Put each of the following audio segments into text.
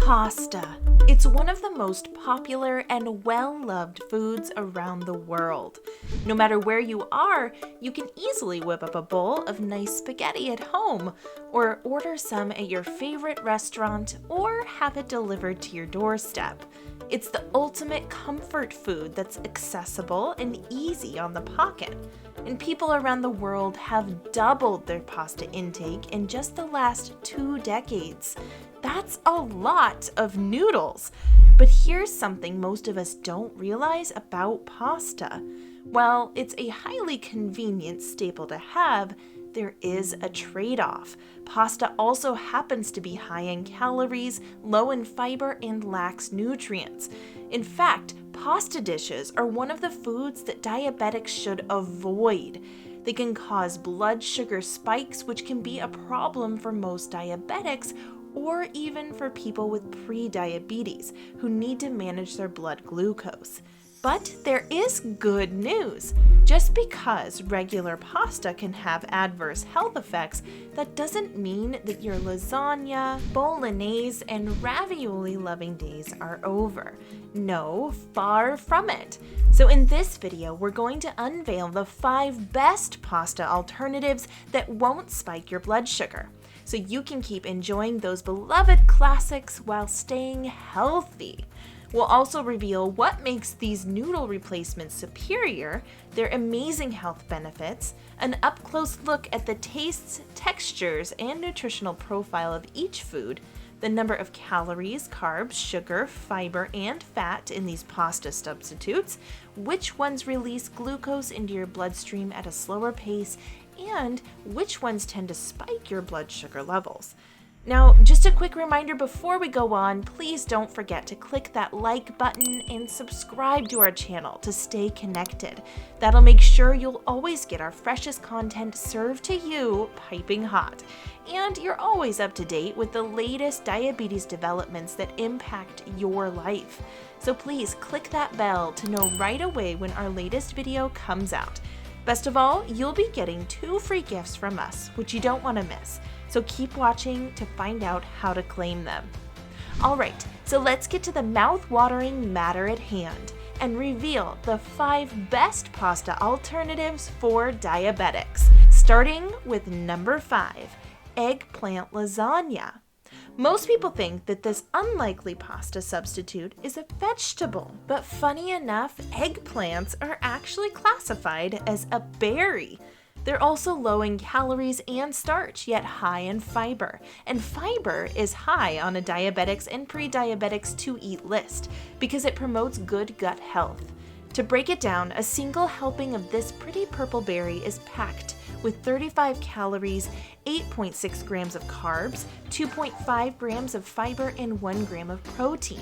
Pasta. It's one of the most popular and well-loved foods around the world. No matter where you are, you can easily whip up a bowl of nice spaghetti at home, or order some at your favorite restaurant, or have it delivered to your doorstep. It's the ultimate comfort food that's accessible and easy on the pocket. And people around the world have doubled their pasta intake in just the last 2 decades. That's a lot of noodles. But here's something most of us don't realize about pasta. While it's a highly convenient staple to have, there is a trade-off. Pasta also happens to be high in calories, low in fiber, and lacks nutrients. In fact, pasta dishes are one of the foods that diabetics should avoid. They can cause blood sugar spikes, which can be a problem for most diabetics, or even for people with pre-diabetes who need to manage their blood glucose. But there is good news. Just because regular pasta can have adverse health effects, that doesn't mean that your lasagna, bolognese, and ravioli-loving days are over. No, far from it. So in this video, we're going to unveil the 5 best pasta alternatives that won't spike your blood sugar, so you can keep enjoying those beloved classics while staying healthy. We'll also reveal what makes these noodle replacements superior, their amazing health benefits, an up-close look at the tastes, textures, and nutritional profile of each food, the number of calories, carbs, sugar, fiber, and fat in these pasta substitutes, which ones release glucose into your bloodstream at a slower pace, and which ones tend to spike your blood sugar levels. Now, just a quick reminder before we go on, please don't forget to click that like button and subscribe to our channel to stay connected. That'll make sure you'll always get our freshest content served to you piping hot. And you're always up to date with the latest diabetes developments that impact your life. So please click that bell to know right away when our latest video comes out. Best of all, you'll be getting 2 free gifts from us, which you don't want to miss. So keep watching to find out how to claim them. Alright, so let's get to the mouth-watering matter at hand and reveal the 5 best pasta alternatives for diabetics. Starting with number 5, eggplant lasagna. Most people think that this unlikely pasta substitute is a vegetable, but funny enough, eggplants are actually classified as a berry. They're also low in calories and starch, yet high in fiber. And fiber is high on a diabetics and pre-diabetics to eat list because it promotes good gut health. To break it down, a single helping of this pretty purple berry is packed with 35 calories, 8.6 grams of carbs, 2.5 grams of fiber, and 1 gram of protein.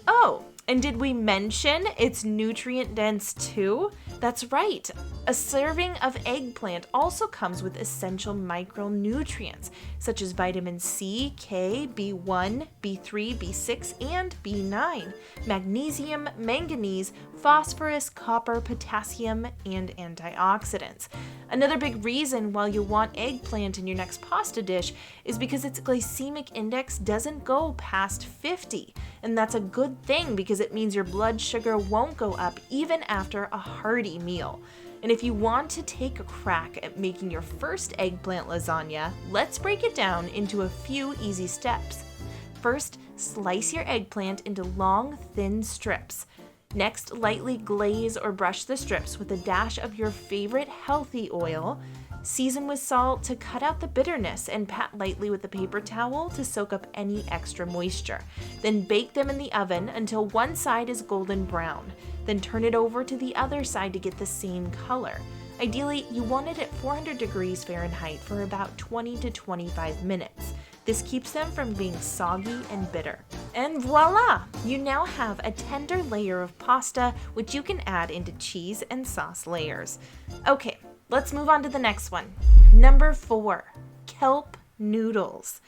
Oh, and did we mention it's nutrient dense too? That's right. A serving of eggplant also comes with essential micronutrients such as vitamin C, K, B1, B3, B6, and B9, magnesium, manganese, phosphorus, copper, potassium, and antioxidants. Another big reason why you want eggplant in your next pasta dish is because its glycemic index doesn't go past 50, and that's a good thing because it means your blood sugar won't go up even after a hearty meal. And if you want to take a crack at making your first eggplant lasagna, let's break it down into a few easy steps. First, slice your eggplant into long, thin strips. Next, lightly glaze or brush the strips with a dash of your favorite healthy oil. Season with salt to cut out the bitterness and pat lightly with a paper towel to soak up any extra moisture. Then bake them in the oven until one side is golden brown. Then turn it over to the other side to get the same color. Ideally, you want it at 400 degrees Fahrenheit for about 20 to 25 minutes. This keeps them from being soggy and bitter. And voila! You now have a tender layer of pasta, which you can add into cheese and sauce layers. Okay, let's move on to the next one. Number 4, kelp noodles.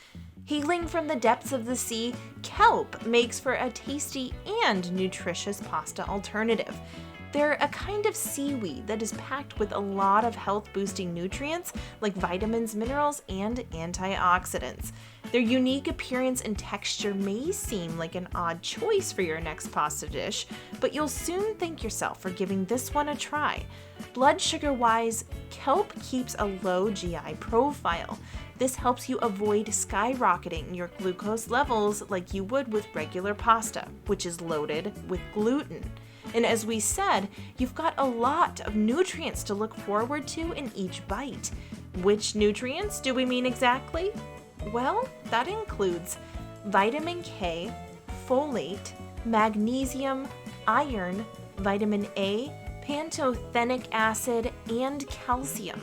Hailing from the depths of the sea, kelp makes for a tasty and nutritious pasta alternative. They're a kind of seaweed that is packed with a lot of health-boosting nutrients like vitamins, minerals, and antioxidants. Their unique appearance and texture may seem like an odd choice for your next pasta dish, but you'll soon thank yourself for giving this one a try. Blood sugar-wise, kelp keeps a low GI profile. This helps you avoid skyrocketing your glucose levels like you would with regular pasta, which is loaded with gluten. And as we said, you've got a lot of nutrients to look forward to in each bite. Which nutrients do we mean exactly? Well, that includes vitamin K, folate, magnesium, iron, vitamin A, pantothenic acid, and calcium.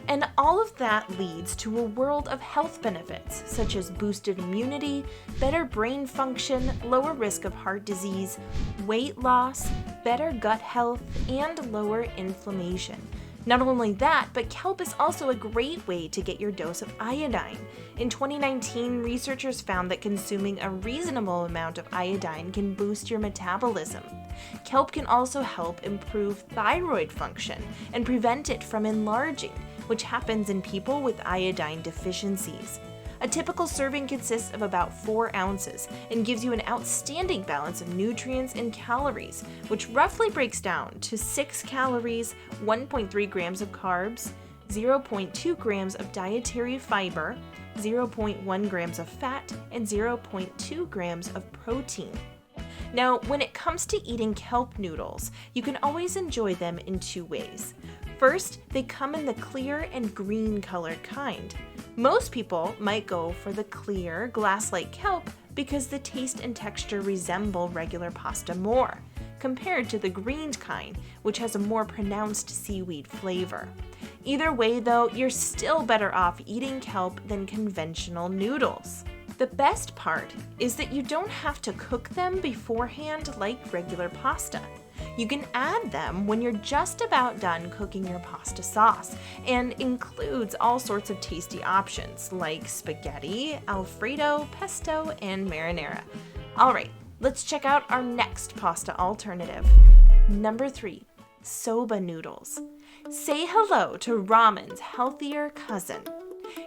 And all of that leads to a world of health benefits, such as boosted immunity, better brain function, lower risk of heart disease, weight loss, better gut health, and lower inflammation. Not only that, but kelp is also a great way to get your dose of iodine. In 2019, researchers found that consuming a reasonable amount of iodine can boost your metabolism. Kelp can also help improve thyroid function and prevent it from enlarging, which happens in people with iodine deficiencies. A typical serving consists of about 4 ounces and gives you an outstanding balance of nutrients and calories, which roughly breaks down to 6 calories, 1.3 grams of carbs, 0.2 grams of dietary fiber, 0.1 grams of fat, and 0.2 grams of protein. Now, when it comes to eating kelp noodles, you can always enjoy them in 2 ways. First, they come in the clear and green colored kind. Most people might go for the clear, glass-like kelp because the taste and texture resemble regular pasta more, compared to the green kind, which has a more pronounced seaweed flavor. Either way though, you're still better off eating kelp than conventional noodles. The best part is that you don't have to cook them beforehand like regular pasta. You can add them when you're just about done cooking your pasta sauce, and includes all sorts of tasty options like spaghetti, Alfredo, pesto, and marinara. Alright, let's check out our next pasta alternative. Number 3, soba noodles. Say hello to ramen's healthier cousin.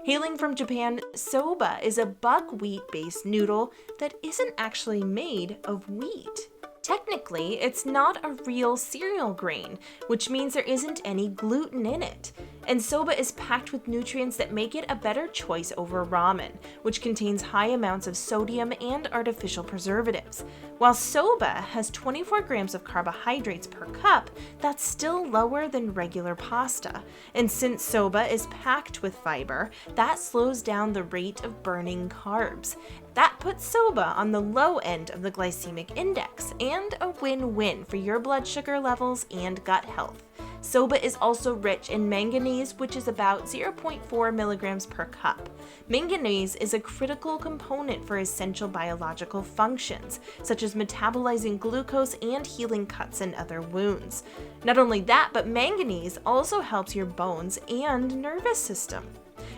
Hailing from Japan, soba is a buckwheat-based noodle that isn't actually made of wheat. Technically, it's not a real cereal grain, which means there isn't any gluten in it. And soba is packed with nutrients that make it a better choice over ramen, which contains high amounts of sodium and artificial preservatives. While soba has 24 grams of carbohydrates per cup, that's still lower than regular pasta. And since soba is packed with fiber, that slows down the rate of burning carbs. That puts soba on the low end of the glycemic index, and a win-win for your blood sugar levels and gut health. Soba is also rich in manganese, which is about 0.4 milligrams per cup. Manganese is a critical component for essential biological functions, such as metabolizing glucose and healing cuts and other wounds. Not only that, but manganese also helps your bones and nervous system.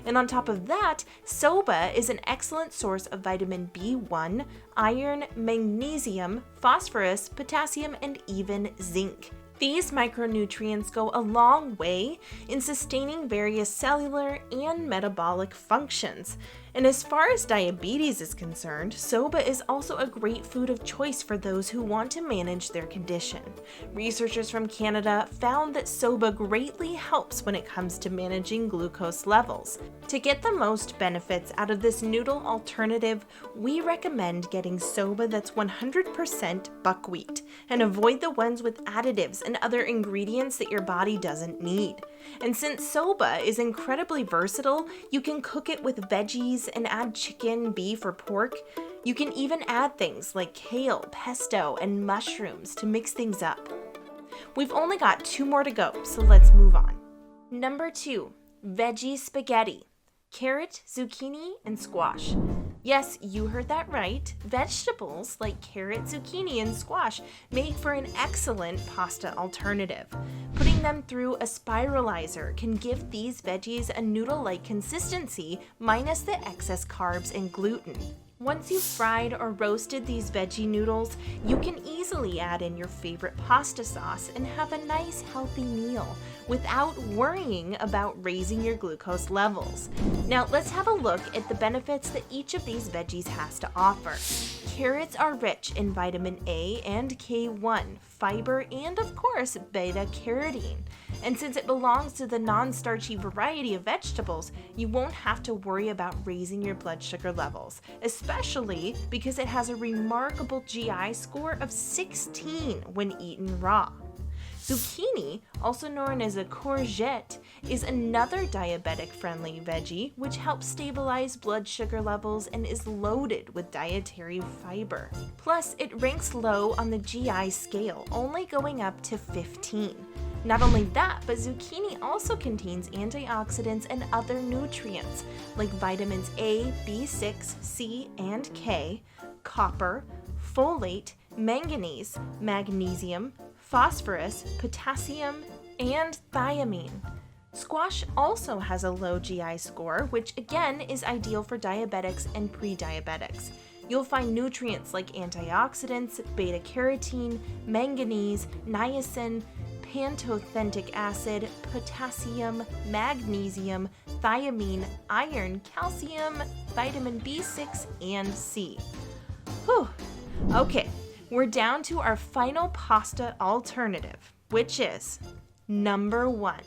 And on top of that, soba is an excellent source of vitamin B1, iron, magnesium, phosphorus, potassium, and even zinc. These micronutrients go a long way in sustaining various cellular and metabolic functions. And as far as diabetes is concerned, soba is also a great food of choice for those who want to manage their condition. Researchers from Canada found that soba greatly helps when it comes to managing glucose levels. To get the most benefits out of this noodle alternative, we recommend getting soba that's 100% buckwheat, and avoid the ones with additives and other ingredients that your body doesn't need. And since soba is incredibly versatile, you can cook it with veggies and add chicken, beef, or pork. You can even add things like kale, pesto, and mushrooms to mix things up. We've only got 2 more to go, so let's move on. Number 2, veggie spaghetti. Carrot, zucchini, and squash. Yes, you heard that right. Vegetables like carrot, zucchini, and squash make for an excellent pasta alternative. Putting them through a spiralizer can give these veggies a noodle-like consistency minus the excess carbs and gluten. Once you've fried or roasted these veggie noodles, you can easily add in your favorite pasta sauce and have a nice healthy meal without worrying about raising your glucose levels. Now let's have a look at the benefits that each of these veggies has to offer. Carrots are rich in vitamin A and K1, fiber, and of course, beta-carotene. And since it belongs to the non-starchy variety of vegetables, you won't have to worry about raising your blood sugar levels, especially because it has a remarkable GI score of 16 when eaten raw. Zucchini, also known as a courgette, is another diabetic-friendly veggie which helps stabilize blood sugar levels and is loaded with dietary fiber. Plus, it ranks low on the GI scale, only going up to 15. Not only that, but zucchini also contains antioxidants and other nutrients like vitamins A, B6, C, and K, copper, folate, manganese, magnesium, phosphorus, potassium, and thiamine. Squash also has a low GI score, which again is ideal for diabetics and pre-diabetics. You'll find nutrients like antioxidants, beta-carotene, manganese, niacin, pantothenic acid, potassium, magnesium, thiamine, iron, calcium, vitamin B6, and C. Whew. Okay, we're down to our final pasta alternative, which is number 1,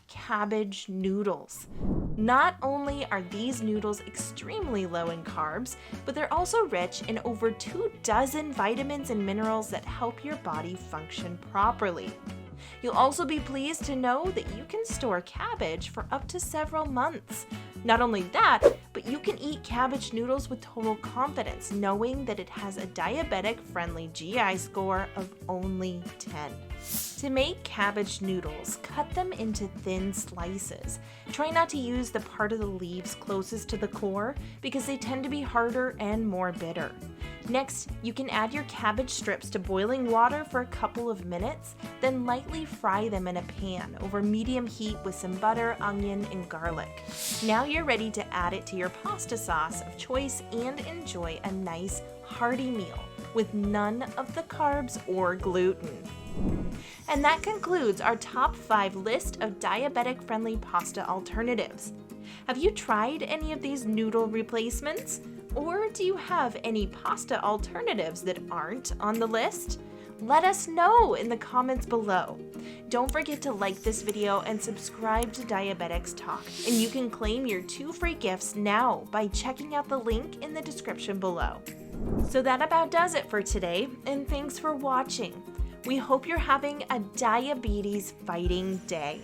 cabbage noodles. Not only are these noodles extremely low in carbs, but they're also rich in over 24 vitamins and minerals that help your body function properly. You'll also be pleased to know that you can store cabbage for up to several months. Not only that, but you can eat cabbage noodles with total confidence, knowing that it has a diabetic-friendly GI score of only 10. To make cabbage noodles, cut them into thin slices. Try not to use the part of the leaves closest to the core because they tend to be harder and more bitter. Next, you can add your cabbage strips to boiling water for a couple of minutes, then lightly fry them in a pan over medium heat with some butter, onion, and garlic. Now you're ready to add it to your pasta sauce of choice and enjoy a nice, hearty meal with none of the carbs or gluten. And that concludes our top 5 list of diabetic-friendly pasta alternatives. Have you tried any of these noodle replacements? Or do you have any pasta alternatives that aren't on the list? Let us know in the comments below. Don't forget to like this video and subscribe to Diabetics Talk, and you can claim your 2 free gifts now by checking out the link in the description below. So that about does it for today, and thanks for watching. We hope you're having a diabetes fighting day.